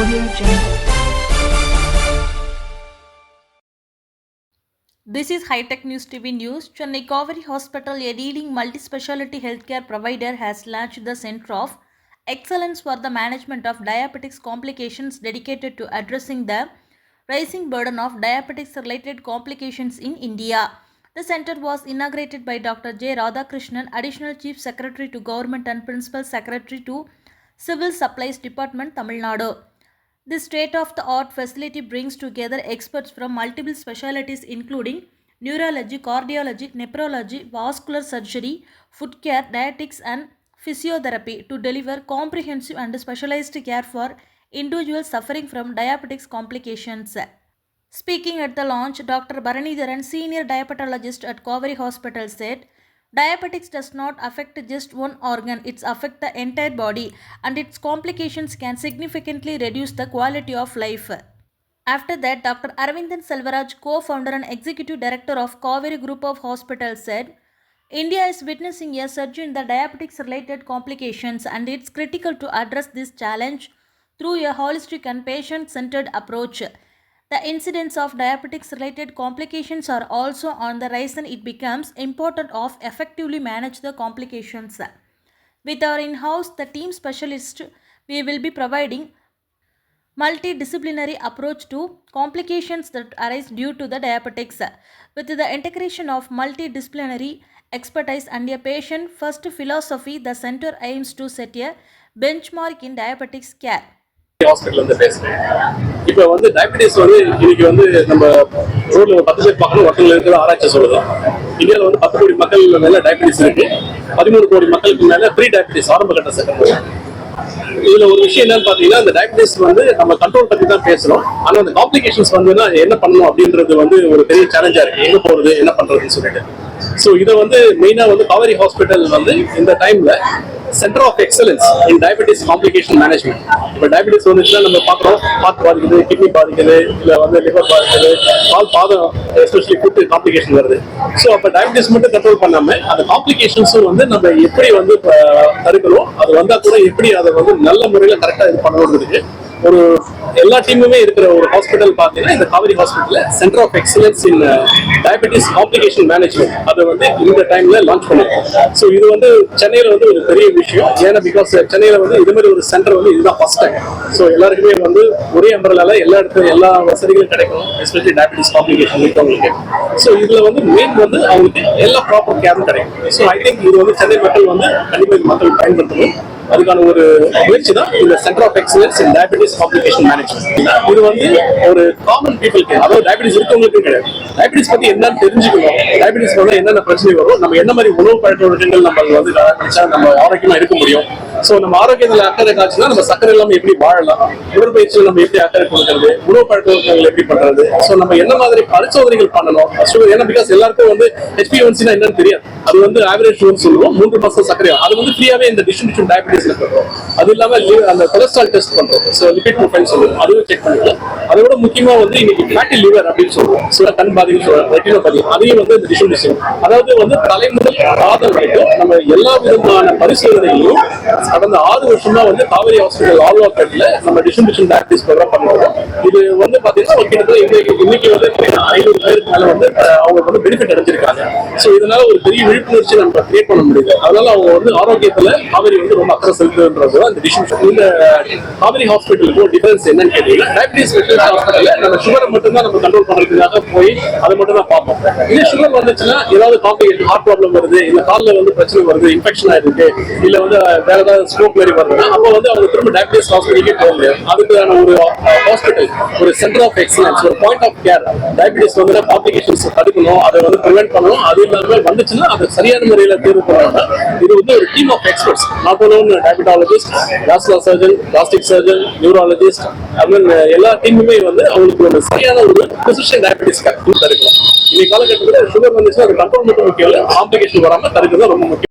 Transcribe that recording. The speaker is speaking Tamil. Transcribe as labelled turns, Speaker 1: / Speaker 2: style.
Speaker 1: Audio Jungle. This is High Tech News TV News. Chennai Kaveri Hospital, a leading multi-speciality healthcare provider, has launched the Center of Excellence for the Management of Diabetics Complications dedicated to addressing the rising burden of diabetics-related complications in India. The center was inaugurated by Dr. J. Radhakrishnan, Additional Chief Secretary to Government and Principal Secretary to Civil Supplies Department, Tamil Nadu. This state-of-the-art facility brings together experts from multiple specialties including neurology, cardiology, nephrology, vascular surgery, foot care, dietetics and physiotherapy to deliver comprehensive and specialized care for individuals suffering from diabetes complications. Speaking at the launch, Dr. Bharanidharan, senior diabetologist at Kaveri Hospital, said, "Diabetics does not affect just one organ, it affects the entire body and its complications can significantly reduce the quality of life." After that, Dr. Aravindan Selvaraj, co-founder and executive director of Kaveri Group of Hospitals, said, "India is witnessing a surge in the diabetics-related complications and it's critical to address this challenge through a holistic and patient-centered approach. The incidence of diabetics-related complications are also on the rise and it becomes important to effectively manage the complications. With our in-house, the team specialist, we will be providing multidisciplinary approach to complications that arise due to the diabetics. With the integration of multidisciplinary expertise and a patient-first philosophy, the center aims to set a benchmark in diabetics care."
Speaker 2: Hospital வந்து பேசுறேன். இப்போ வந்து டயபிட்டிஸ் வந்து இன்னைக்கு வந்து நம்ம ரோட்ல 10 பேர் பார்க்கணும் ஒருத்தவங்க இருக்கிற ஆராய்ச்சி சொல்லுது. இந்தியாவில் வந்து 10 கோடி மக்கள் மேல டயபிட்டிஸ் இருக்கு. 13 கோடி மக்களுக்கு மேல ப்ரீ டயபிட்டிஸ் ஆரம்ப கட்ட சக்கரை. இதுல ஒரு விஷயம் என்னன்னு பாத்தீங்கன்னா, இந்த டயபிட்டிஸ் வந்து நம்ம கண்ட்ரோல் பத்தி தான் பேசுறோம். ஆனா அந்த காம்ப்ளிகேஷன்ஸ் வந்துன்னா என்ன பண்ணணும் அப்படின்றது வந்து ஒரு பெரிய சேலஞ்சா இருக்கு. எங்க போறது என்ன பண்றதுன்னு சொல்லிட்டு. ஸோ இதை வந்து மெயினா வந்து காவேரி ஹாஸ்பிட்டல் வந்து இந்த டைம்ல centre of excellence in diabetes complication management. இப்போ டயபிட்டிஸ் வந்துச்சுன்னா நம்ம பார்க்குறோம், ஹார்ட் பாதிக்குது, கிட்னி பாதிக்குது, இல்லை வந்து லிவர் பாதிக்குது, பாதம் எஸ்பெஷலி ஃபுட் காம்ப்ளிகேஷன் வருது. ஸோ அப்போ டயபிட்டிஸ் மட்டும் கண்ட்ரோல் பண்ணாம அந்த காம்ப்ளிகேஷன்ஸும் வந்து நம்ம எப்படி வந்து தடுக்கணும், அது வந்தா கூட எப்படி அதை வந்து நல்ல முறையில் கரெக்டாக இது பண்ணணுன்றதுக்கு ஒரு எல்லா டீமுமே இருக்கிற ஒரு ஹாஸ்பிட்டல் பார்த்தீங்கன்னா இந்த Kauvery hospital centre of excellence in diabetes complication management அதை வந்து இந்த டைம்ல லான்ச் பண்ணிருக்கோம். ஸோ இது வந்து சென்னையில வந்து ஒரு பெரிய விஷயம். ஏன்னா பிகாஸ் சென்னையில வந்து இது மாதிரி ஒரு சென்டர் வந்து இதுதான் ஃபர்ஸ்ட் டைம். ஸோ எல்லாருக்குமே வந்து ஒரே அம்பரலால எல்லா இடத்துல எல்லா வசதிகளும் கிடைக்கும், எஸ்பெஷலி டயபிட்டிஸ் காம்ப்ளிகேஷன் இருக்கவங்களுக்கு. ஸோ இதுல வந்து மெயின் வந்து அவங்களுக்கு எல்லா ப்ராப்பர் கேரும் கிடைக்கும். ஸோ ஐ திங்க் இது வந்து சென்னை மக்கள் வந்து கண்டிப்பாக மக்கள் பயன்படுத்தணும். அதுக்கான ஒரு முயற்சி தான் இந்த centre of excellence in diabetes complication management. இது வந்து ஒரு காமன் பீப்புளுக்கு, அதாவது டயபிட்டிஸ் இருக்கவங்களுக்கு கிடையாது. டயபிட்டிஸ் பத்தி என்னன்னு தெரிஞ்சுக்கணும், டயபிட்டிஸ் வந்து என்னென்ன பிரச்சனை வரும், நம்ம என்ன மாதிரி உணவு பழக்க வழக்கங்கள் நம்ம வந்து கடைபிடிச்சா நம்ம ஆரோக்கியமா இருக்க முடியும். ஸோ நம்ம ஆரோக்கியத்தில் அக்கறை காய்ச்சினா நம்ம சக்கரை இல்லாமல் எப்படி வாழலாம், உடற்பயிற்சியில் நம்ம எப்படி அக்கறை கொடுக்கறது, உணவு பழக்க வழக்கங்கள் எப்படி பண்றது, ஸோ நம்ம என்ன மாதிரி பரிசோதனைகள் பண்ணணும். ஏன்னா பிகாஸ் எல்லாருக்கும் வந்து HbA1c என்னன்னு தெரியாது. அது வந்து ஆவரேஜ் சொல்லுவோம், 3 மாசம் சக்கரை அது வந்து ஃப்ரீயாவே இந்த டிஸ்ட்ரிபியூஷன் டயபிட்டிஸ்ல பண்றோம். அது இல்லாம அந்த கொலஸ்ட்ரால் டெஸ்ட் பண்றோம், ஸோ லிபிட் ப்ரொஃபைல் சொல்லுவோம், அதுவும் செக் பண்ணிக்கலாம். அதை விட முக்கியமா வந்து இன்னைக்கு ஃபேட்டி லிவர் அப்படின்னு சொல்லுவோம், ஸோ கண் பாதிப்பு சொல்லுவோம், ரெட்டினோபதி, அதையும் வந்து இந்த டிஸ்ட்ரிபியூஷன், அதாவது வந்து தலைமுதல் பாதம் வரைக்கும் நம்ம எல்லா விதமான பரிசோதனைகளையும் கடந்த 6 வருஷமா வந்து காவேரி ஹாஸ்பிட்டல் ஆல்வாக்கட்ல நம்ம டிஸ்ட்ரிபியூஷன் டயபிட்டிஸ் ப்ரோக்ராம் பண்ணுவோம். இது வந்து பாத்தீங்கன்னா கிட்டத்தட்ட இன்னைக்கு வந்து 500 பேருக்கு மேல வந்து அவங்க வந்து பெனிஃபிட் அடைஞ்சிருக்காங்க. ஸோ இதனால ஒரு பெரிய விழிப்புணர்ச்சி நம்ம கிரியேட் பண்ண முடியுது. அதனால அவங்க வந்து ஆரோக்கியத்துல காவேரி வந்து ரொம்ப அக்கறை செலுத்துன்றது இந்த டிஸ்ட்ரிபியூஷன். இந்த காவேரி ஹாஸ்பிட்டலுக்கு டிஃபரன்ஸ் என்னன்னு கேட்டீங்கன்னா, டயபிட்டிஸ் ஹாஸ்பிட்டல்ல நம்ம சுகரை மட்டும் தான் நம்ம கண்ட்ரோல் பண்றதுக்காக போய் அதை மட்டும் தான் பார்ப்போம். இதே சுகர் வந்துச்சுன்னா ஏதாவது காம்ப்ளிகேஷன், ஹார்ட் ப்ராப்ளம் வருது, இல்ல காலில் வந்து பிரச்சனை வருது, இன்ஃபெக்ஷன் ஆயிருக்கு, இல்ல வந்து வேற ஏதாவது ஸ்ட்ரோக் மாதிரி வருதுன்னா அப்போ வந்து அவங்க திரும்ப டயபிட்டிஸ் ஹாஸ்பிட்டலுக்கே போக முடியாது. அதுக்கான ஒரு ஹாஸ்பிட்டல், ஒரு சென்டர் ஆஃப் எக்ஸலன்ஸ், ஒரு பாயிண்ட் ஆஃப் கேர். டயபிட்டிஸ் வந்து காம்ப்ளிகேஷன்ஸ் தடுக்கணும், அதை வந்து ப்ரிவென்ட் பண்ணணும். அது இல்லாம வந்துச்சுன்னா அதை சரியான முறையில் தீர்வு பண்ணணும். இது வந்து ஒரு team of experts, not only diabetologist, vascular surgeon, plastic surgeon, neurologist, எல்லா டீமுமே வந்து அவங்களுக்கு ஒரு சரியான ஒரு பொசிஷன் டயபிட்டிஸ் தடுக்கலாம். இன்னைக்கு காலகட்டத்தில் சுகர் வந்துச்சுன்னா அது கண்ட்ரோல் மட்டும் முக்கியம் இல்லை, காம்ப்ளிகேஷன் வராமல் தடுக்கிறது ரொம்ப முக்கியம்.